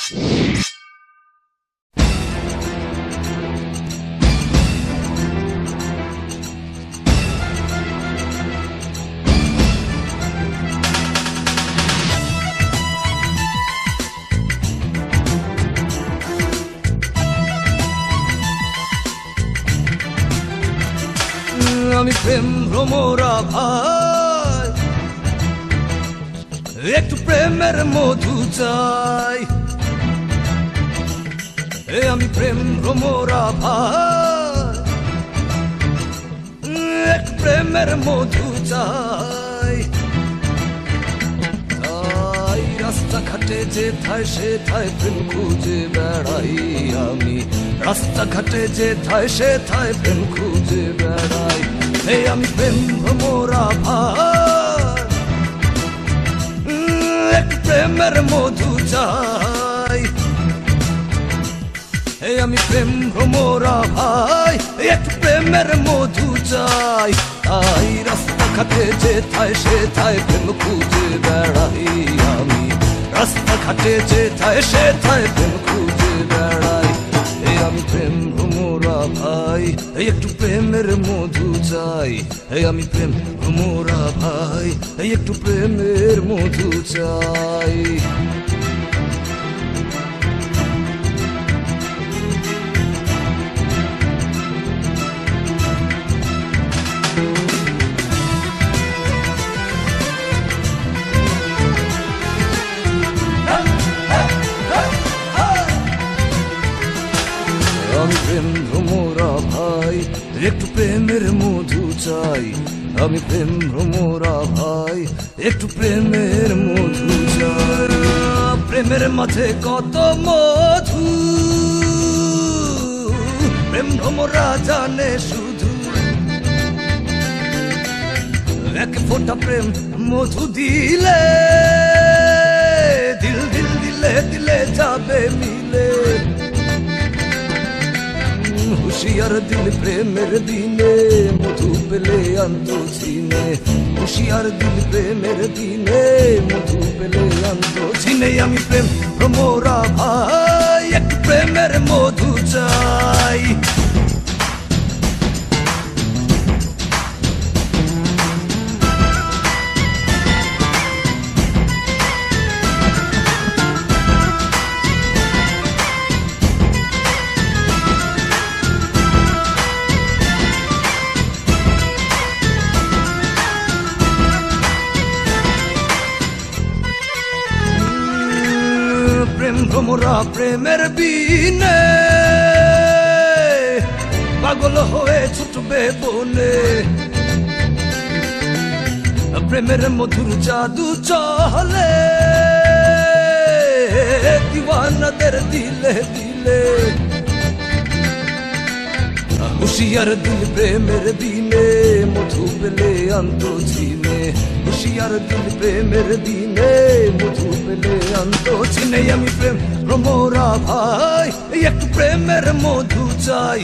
আমি প্রেম ভ্রমরা ভাই, একটু প্রেমের মধু চাই। আমি প্রেম ভ্রমরা ভাই, একটু প্রেমের মধু চাই। তাই রাস্তাঘাটে যেথায় সেথায় প্রেম খুঁজে বেড়াই আমি, রাস্তাঘাটে যেথায় সেথায় প্রেম খুঁজে বেড়াই। আমি প্রেম ভ্রমরা ভাই, একটু প্রেমের মধু চাই। আমি প্রেম ভ্রমরা ভাই, একটু প্রেমের মধু চাই। তাই রাস্তাঘাটে যেথায় সেথায় প্রেম খুঁজে বেড়াই আমি, রাস্তাঘাটে যেথায় সেথায় প্রেম খুঁজে বেড়াই। আমি প্রেম ভ্রমরা ভাই, একটু প্রেমের মধু চাই। আমি প্রেম ভ্রমরা ভাই, একটু প্রেমের মধু চাই। আমি প্রেম ভ্রমরা ভাই, একটু প্রেমের মধু চাই। আমি প্রেম ভ্রমরা ভাই, একটু প্রেমের মধু চাই। প্রেমের মাঝে কত মধু, প্রেম ভ্রমরা জানে শুধু। এক ফোঁটা প্রেম মধু দিলে, দিল দিল দিলে দিলে যাবে মিলে। হুশিয়ার দিল প্রেমের দিনে, মধু পেলে আন্ত চিনে। হুশিয়ার দিল প্রেমের দিনে, মধু পেলে আন্ত চিনে। আমি প্রেম ভ্রমরা ভাই, একটু প্রেমের মধু চাই। প্রেম ভ্রমরা প্রেমের বিনে, পাগল হয়ে ছুটবে বনে। প্রেমের মধুর জাদু চলে, দিওয়ানাদের দিলে দিলে। হুশিয়ার দিল প্রেমের দিনে, মধু পেলে আন্ত চিনে। হুশিয়ার দিল প্রেমের দিনে, মধু পেলে আন্ত চিনে। আমি প্রেম ভ্রমরা ভাই, একটু প্রেমের মধু চাই।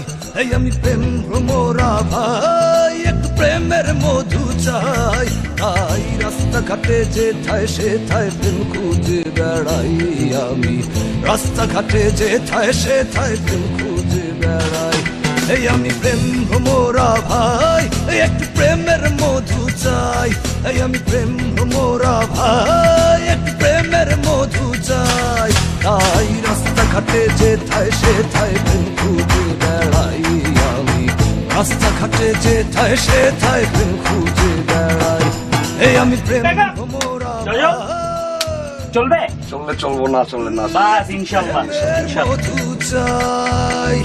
আমি প্রেম ভ্রমরা ভাই, একটু প্রেমের মধু চাই। তাই রাস্তাঘাটে যেথায় সেথায় প্রেম খুঁজে বেড়াই আমি, রাস্তাঘাটে যেথায় সেথায় প্রেম খুঁজে বেড়াই। আমি প্রেম ভ্রমরা ভাই, একটু প্রেমের মধু চাই। আমি প্রেম ভ্রমরা ভাই, একটু প্রেমের মধু চাই। তাই রাস্তাঘাটে যেথায় সেথায় প্রেম খুঁজে বেড়াই আমি, রাস্তাঘাটে যেথায় সেথায় প্রেম খুঁজে বেড়াই। আমি প্রেম ভ্রমরা ভাই, চলবে? চললে চলবো, না চললে না। বাস ইনশাআল্লাহ মধু চাই।